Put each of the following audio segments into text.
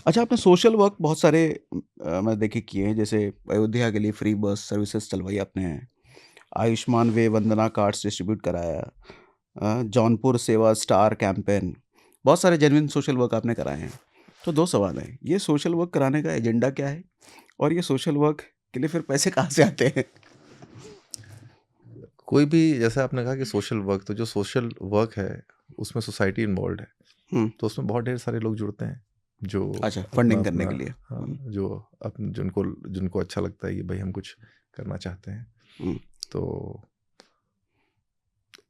अच्छा, आपने social work बहुत सारे मैं देखिए किए हैं, जैसे अयोध्या के लिए फ्री बस सर्विसेज चलवाई आपने, आयुष्मान वे वंदना कार्ड्स डिस्ट्रीब्यूट कराया, जौनपुर सेवा स्टार कैंपेन, बहुत सारे जेन्युइन सोशल वर्क आपने कराए हैं। तो 2 सवाल हैं, ये सोशल वर्क कराने का एजेंडा क्या है? और ये सोशल वर्क के लिए फिर पैसे कहाँ से आते हैं? कोई भी, जैसे आपने कहा कि सोशल वर्क, तो जो सोशल वर्क है उसमें सोसाइटी इन्वॉल्व है, हुँ, तो उसमें बहुत ढेर सारे लोग जुड़ते हैं जो अच्छा, अपना फंडिंग करने अपना के लिए। हाँ, हुँ, जो अपन जिनको जिनको अच्छा लगता है कि भाई हम कुछ करना चाहते हैं। हुँ, तो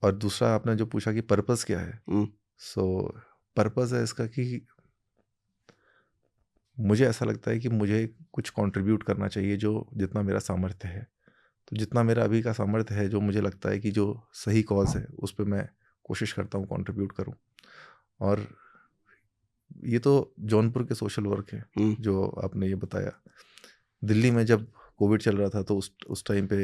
और दूसरा आपने जो पूछा कि पर्पस क्या है, हुँ, सो पर्पस है इसका कि मुझे ऐसा लगता है कि मुझे कुछ कंट्रीब्यूट करना चाहिए, जो जितना मेरा सामर्थ्य है। तो जितना मेरा अभी का सामर्थ्य है, जो मुझे लगता है कि जो सही कॉज है उस पे मैं कोशिश करता हूँ कंट्रीब्यूट करूँ। और ये तो जौनपुर के सोशल वर्क है हुँ, जो आपने ये बताया। दिल्ली में जब कोविड चल रहा था तो उस टाइम पे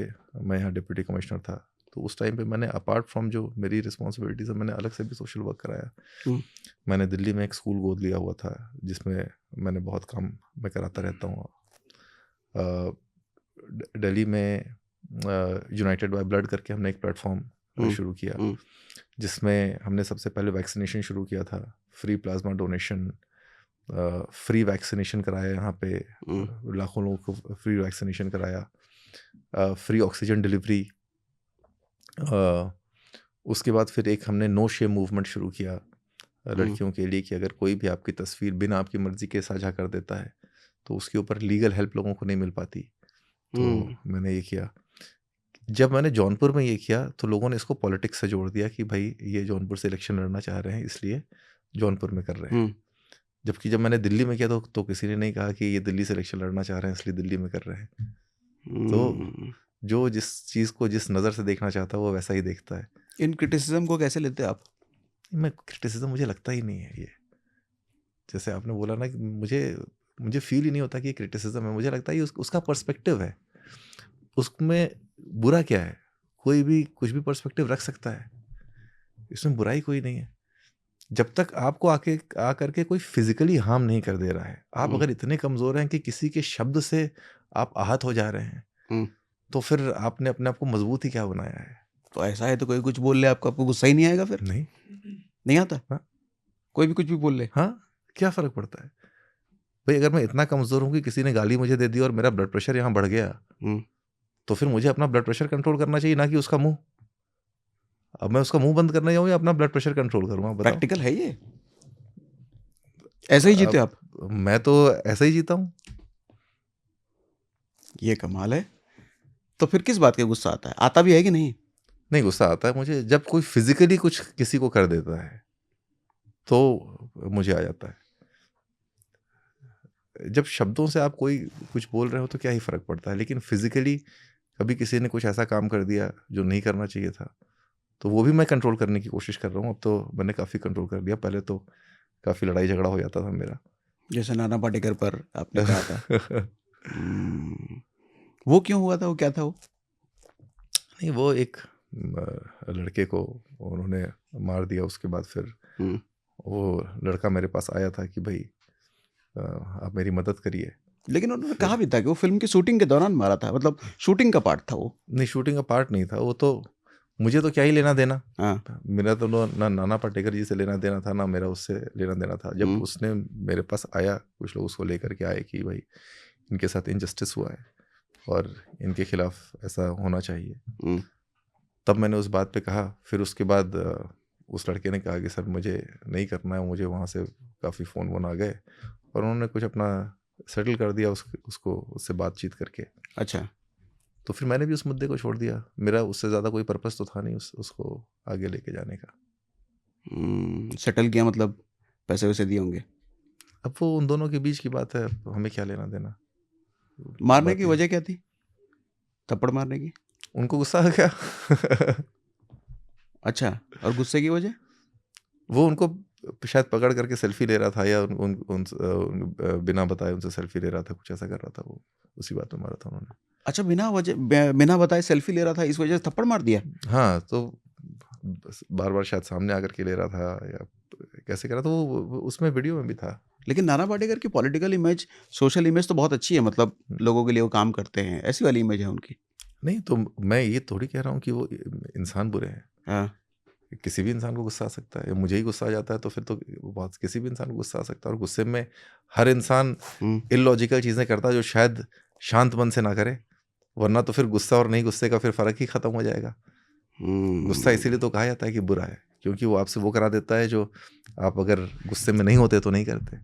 मैं यहाँ डिप्टी कमिश्नर था, तो उस टाइम पे मैंने अपार्ट फ्रॉम जो मेरी रिस्पॉन्सिबिलिटीज है, मैंने अलग से भी सोशल वर्क कराया। हुँ, मैंने दिल्ली में एक स्कूल गोद लिया हुआ था जिसमें मैंने बहुत काम मैं कराता रहता हूँ। दिल्ली में यूनाइटेड बाय ब्लड करके हमने एक प्लेटफॉर्म हुँ, शुरू किया, हुँ, जिसमें हमने सबसे पहले वैक्सीनेशन शुरू किया था, free plasma donation, free vaccination कराया यहाँ पे, हुँ, लाखों लोगों को फ्री वैक्सीनेशन कराया, फ्री ऑक्सीजन डिलीवरी। उसके बाद फिर एक हमने नो शेम मूवमेंट शुरू किया हुँ, लड़कियों के लिए, कि अगर कोई भी आपकी तस्वीर बिना आपकी मर्जी के साझा कर देता है तो उसके ऊपर लीगल हेल्प लोगों को नहीं मिल पाती। तो हुँ, मैंने ये किया। जब मैंने जौनपुर में ये किया तो लोगों ने इसको पॉलिटिक्स से जोड़ दिया कि भाई ये जौनपुर से इलेक्शन लड़ना चाह रहे हैं इसलिए जौनपुर में कर रहे हैं। हुँ, जबकि जब मैंने दिल्ली में किया तो किसी ने नहीं कहा कि ये दिल्ली से इलेक्शन लड़ना चाह रहे हैं इसलिए दिल्ली में कर रहे हैं। तो हुँ। जो जिस चीज़ को जिस नज़र से देखना चाहता है वो वैसा ही देखता है। इन क्रिटिसिज़्म को कैसे लेते आप? मैं क्रिटिसिज्म मुझे लगता ही नहीं है ये। जैसे आपने बोला ना कि मुझे मुझे फील ही नहीं होता कि ये क्रिटिसिज्म है, मुझे लगता है ये उसका पर्सपेक्टिव है। उसमें बुरा क्या है? कोई भी कुछ भी पर्सपेक्टिव रख सकता है, इसमें बुराई कोई नहीं है। जब तक आपको आकर के कोई फिजिकली हार्म नहीं कर दे रहा है। आप हुँ, अगर इतने कमज़ोर हैं कि किसी के शब्द से आप आहत हो जा रहे हैं, हुँ। तो फिर आपने अपने आप को मजबूत ही क्या बनाया है? तो ऐसा है तो कोई कुछ बोल ले आपको, आपको गुस्सा ही नहीं आएगा फिर? नहीं। नहीं आता? हाँ, कोई भी कुछ भी बोल ले? हाँ, क्या फ़र्क पड़ता है? भई अगर मैं इतना कमज़ोर हूँ कि किसी ने गाली मुझे दे दी और मेरा ब्लड प्रेशर यहाँ बढ़ गया, हुँ, तो फिर मुझे अपना ब्लड प्रेशर कंट्रोल करना चाहिए, ना कि उसका मुँह। अब मैं उसका मुँह बंद करने जाऊँ या अपना ब्लड प्रेशर कंट्रोल करूँ, आप बताओ? प्रैक्टिकल है ये? ऐसे ही जीते अब आप? मैं तो ऐसे ही जीता हूँ। ये कमाल है। तो फिर किस बात का गुस्सा आता है? आता भी है कि नहीं? नहीं, गुस्सा आता है मुझे जब कोई फिज़िकली कुछ किसी को कर देता है, तो मुझे आ जाता है। जब शब्दों से आप कोई कुछ बोल रहे हो तो क्या ही फ़र्क पड़ता है, लेकिन फिज़िकली कभी किसी ने कुछ ऐसा काम कर दिया जो नहीं करना चाहिए था, तो वो भी मैं कंट्रोल करने की कोशिश कर रहा हूँ। अब तो मैंने काफ़ी कंट्रोल कर लिया, पहले तो काफ़ी लड़ाई झगड़ा हो जाता था मेरा। जैसे नाना पाटेकर पर आपने कहा था। हुँ। वो क्यों हुआ था? वो क्या था वो? नहीं, वो एक लड़के को उन्होंने मार दिया, उसके बाद फिर हुँ। वो लड़का मेरे पास आया था कि भाई आप मेरी मदद करिए। लेकिन उन्होंने कहा फिर भी था कि वो फ़िल्म की शूटिंग के दौरान मारा था, मतलब शूटिंग का पार्ट था वो। नहीं, शूटिंग का पार्ट नहीं था वो, तो मुझे तो क्या ही लेना देना। हाँ। मेरा तो ना नाना पाटेकर जी से लेना देना था, ना मेरा उससे लेना देना था। जब हुँ, उसने मेरे पास आया, कुछ लोग उसको लेकर के आए कि भाई इनके साथ इनजस्टिस हुआ है और इनके खिलाफ ऐसा होना चाहिए, हुँ, तब मैंने उस बात पे कहा। फिर उसके बाद उस लड़के ने कहा कि सर मुझे नहीं करना है, मुझे वहाँ से काफ़ी फ़ोन वोन आ गए और उन्होंने कुछ अपना सेटल कर दिया उसको उससे बातचीत करके। अच्छा। तो फिर मैंने भी उस मुद्दे को छोड़ दिया। मेरा उससे ज़्यादा कोई पर्पस तो था नहीं उसको आगे लेके जाने का। सेटल किया मतलब पैसे-वैसे दिए होंगे। अब वो उन दोनों के बीच की बात है, अब हमें क्या लेना देना। मारने की बात ये, वजह क्या थी? थप्पड़ मारने की? उनको गुस्सा आ गया। अच्छा, और गुस्से की वजह? वो उनको शायद पकड़ करके सेल्फी ले रहा था, या बिना बताए उनसे सेल्फी ले रहा था, कुछ ऐसा कर रहा था वो। उसी बात में मारा था उन्होंने। अच्छा, बिना बताए सेल्फी ले रहा था, इस वजह से थप्पड़ मार दिया? हाँ, तो बस बार-बार शायद सामने आकर के ले रहा था या कैसे कर रहा था, वो उसमें वीडियो में भी था। लेकिन नाना पाटेकर की पॉलिटिकल इमेज, सोशल इमेज तो बहुत अच्छी है, मतलब हुँ। लोगों के लिए वो काम करते हैं, ऐसी वाली इमेज है उनकी। नहीं तो मैं ये थोड़ी कह रहा हूँ कि वो इंसान बुरे हैं। हाँ, किसी भी इंसान को गुस्सा आ सकता है, या मुझे ही गुस्सा आ जाता है तो फिर तो वो बहुत किसी भी इंसान को गुस्सा आ सकता है, और गुस्से में हर इंसान हुँ, इलॉजिकल चीज़ें करता है जो शायद शांत मन से ना करे, वरना तो फिर गुस्सा और नहीं गुस्से का फिर फ़र्क ही ख़त्म हो जाएगा। गुस्सा इसीलिए हुँ। तो कहा जाता है कि बुरा है, क्योंकि वो आपसे वो करा देता है जो आप अगर गुस्से में नहीं होते तो नहीं करते।